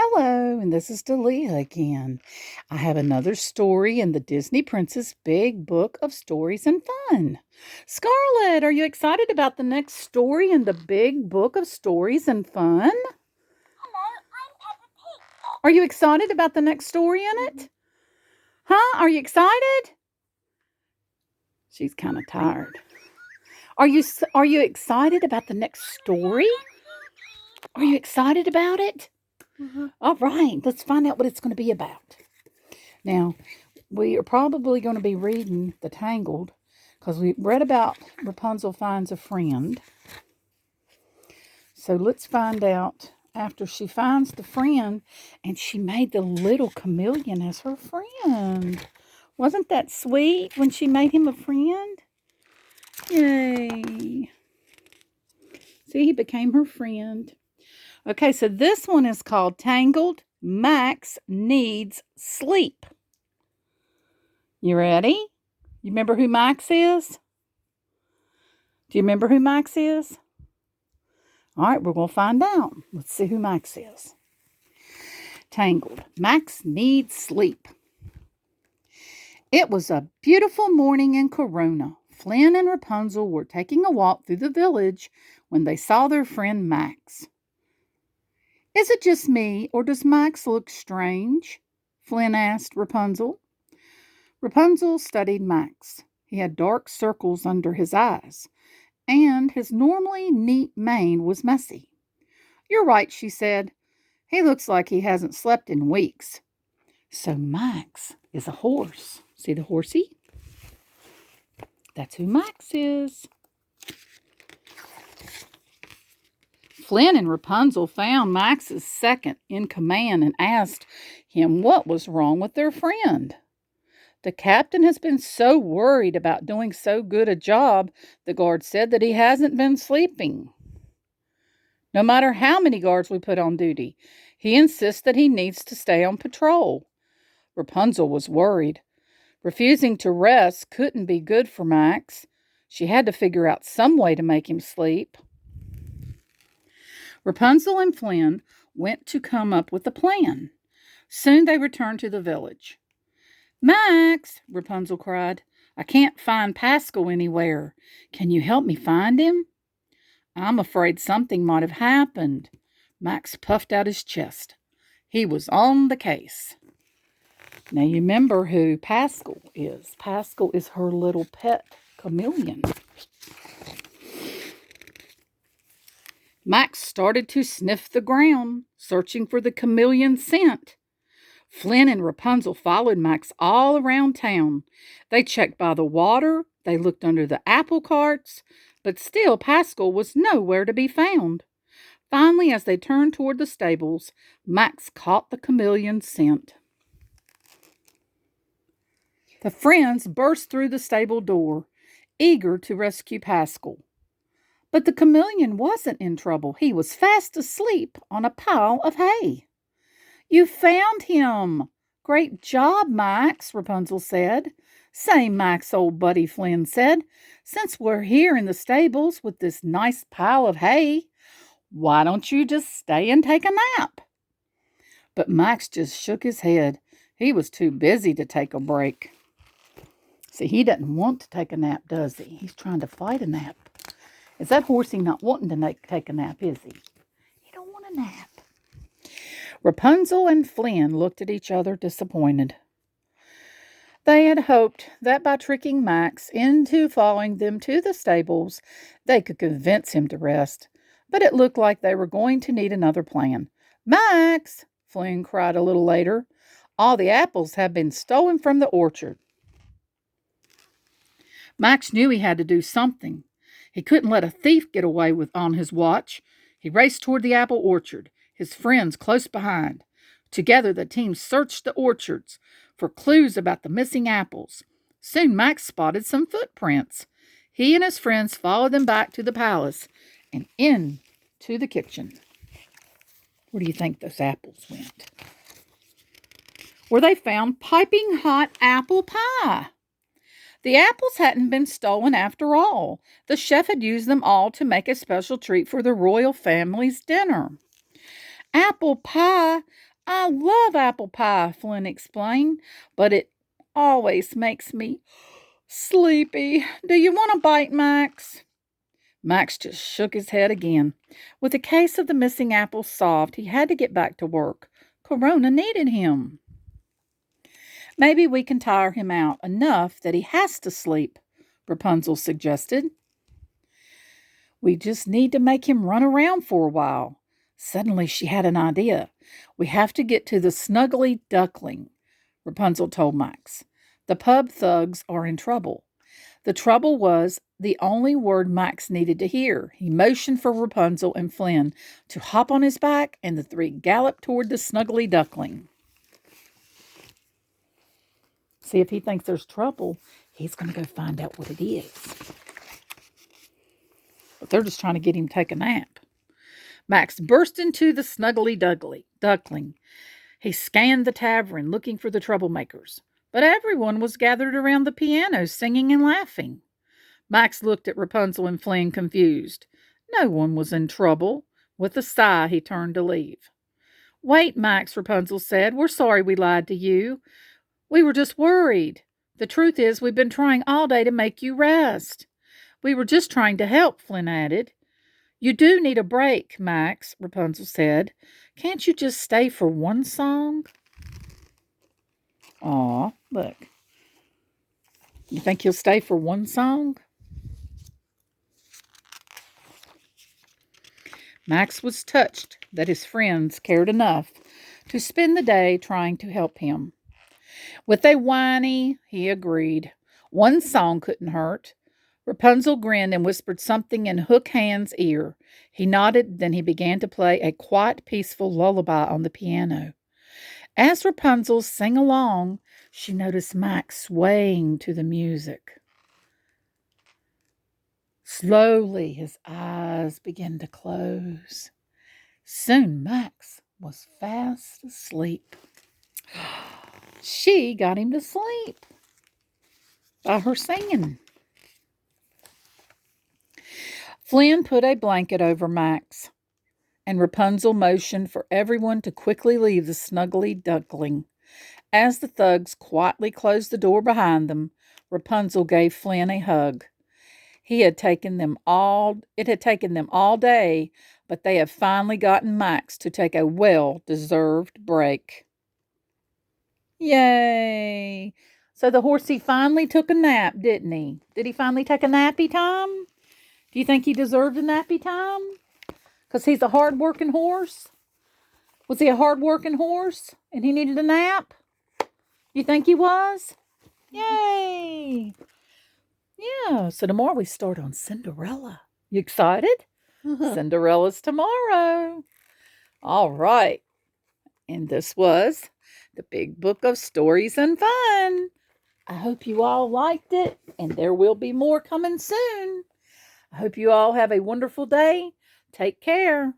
Hello, and this is Delia again. I have another story in the Disney Princess Big Book of Stories and Fun. Scarlett, are you excited about the next story in the Big Book of Stories and Fun? Are you excited about the next story in it? Huh? Are you excited? She's kind of tired. Are you excited about the next story? Are you excited about it? All right, let's find out what it's going to be about. Now, we are probably going to be reading the Tangled because we read about Rapunzel finds a friend. So let's find out after she finds the friend, and she made the little chameleon as her friend. Wasn't that sweet when she made him a friend? Yay. See, he became her friend. Okay, so this one is called Tangled. Max Needs Sleep. You ready? You remember who Max is? Do you remember who Max is? All right, we're going to find out. Let's see who Max is. Tangled. Max needs sleep. It was a beautiful morning in Corona. Flynn and Rapunzel were taking a walk through the village when they saw their friend Max. Is it just me, or does Max look strange? Flynn asked Rapunzel. Rapunzel studied Max. He had dark circles under his eyes, and his normally neat mane was messy. You're right, she said. He looks like he hasn't slept in weeks. So Max is a horse. See the horsey? That's who Max is. Flynn and Rapunzel found Max's second in command and asked him what was wrong with their friend. The captain has been so worried about doing so good a job, the guard said, that he hasn't been sleeping. No matter how many guards we put on duty, he insists that he needs to stay on patrol. Rapunzel was worried. Refusing to rest couldn't be good for Max. She had to figure out some way to make him sleep. Rapunzel and Flynn went to come up with a plan. Soon they returned to the village. Max, Rapunzel cried, I can't find Pascal anywhere. Can you help me find him? I'm afraid something might have happened. Max puffed out his chest. He was on the case. Now you remember who Pascal is. Pascal is her little pet chameleon. Max started to sniff the ground, searching for the chameleon scent. Flynn and Rapunzel followed Max all around town. They checked by the water, they looked under the apple carts, but still Pascal was nowhere to be found. Finally, as they turned toward the stables, Max caught the chameleon's scent. The friends burst through the stable door, eager to rescue Pascal. But the chameleon wasn't in trouble. He was fast asleep on a pile of hay. You found him! Great job, Max, Rapunzel said. Say, Max, old buddy, Flynn said, since we're here in the stables with this nice pile of hay, why don't you just stay and take a nap? But Max just shook his head. He was too busy to take a break. See, he doesn't want to take a nap, does he? He's trying to fight a nap. Is that horsey not wanting to take a nap, is he? He don't want a nap. Rapunzel and Flynn looked at each other disappointed. They had hoped that by tricking Max into following them to the stables, they could convince him to rest. But it looked like they were going to need another plan. Max, Flynn cried a little later, all the apples have been stolen from the orchard. Max knew he had to do something. He couldn't let a thief get away on his watch. He raced toward the apple orchard, his friends close behind. Together the team searched the orchards for clues about the missing apples. Soon Max spotted some footprints. He and his friends followed them back to the palace and into the kitchen. Where do you think those apples went? Where they found piping hot apple pie. The apples hadn't been stolen after all. The chef had used them all to make a special treat for the royal family's dinner. Apple pie? I love apple pie, Flynn explained, but it always makes me sleepy. Do you want a bite, Max? Max just shook his head again. With the case of the missing apples solved, he had to get back to work. Corona needed him. Maybe we can tire him out enough that he has to sleep, Rapunzel suggested. We just need to make him run around for a while. Suddenly she had an idea. We have to get to the Snuggly Duckling, Rapunzel told Max. The pub thugs are in trouble. The trouble was the only word Max needed to hear. He motioned for Rapunzel and Flynn to hop on his back, and the three galloped toward the Snuggly Duckling. See, if he thinks there's trouble, he's going to go find out what it is. But they're just trying to get him to take a nap. Max burst into the Snuggly Duckling. He scanned the tavern looking for the troublemakers, but everyone was gathered around the piano singing and laughing. Max looked at Rapunzel and Flynn confused. No one was in trouble. With a sigh, he turned to leave. Wait, Max, Rapunzel said. We're sorry we lied to you. We were just worried. The truth is, we've been trying all day to make you rest. We were just trying to help, Flynn added. You do need a break, Max, Rapunzel said. Can't you just stay for one song? Aw, look. You think you'll stay for one song? Max was touched that his friends cared enough to spend the day trying to help him. With a whiny, he agreed. One song couldn't hurt. Rapunzel grinned and whispered something in Hook Hand's ear. He nodded, then he began to play a quiet, peaceful lullaby on the piano. As Rapunzel sang along, she noticed Max swaying to the music. Slowly, his eyes began to close. Soon Max was fast asleep. She got him to sleep by her singing. Flynn put a blanket over Max, and Rapunzel motioned for everyone to quickly leave the Snuggly Duckling. As the thugs quietly closed the door behind them, Rapunzel gave Flynn a hug. It had taken them all day, but they have finally gotten Max to take a well-deserved break. Yay! So the horsey finally took a nap, didn't he? Did he finally take a nappy time? Do you think he deserved a nappy time? Because he's a hard-working horse? Was he a hard-working horse and he needed a nap? You think he was? Yay! Yeah, so tomorrow we start on Cinderella. You excited? Cinderella's tomorrow. All right. And this was the Big Book of Stories and Fun. I hope you all liked it, and there will be more coming soon. I hope you all have a wonderful day. Take care.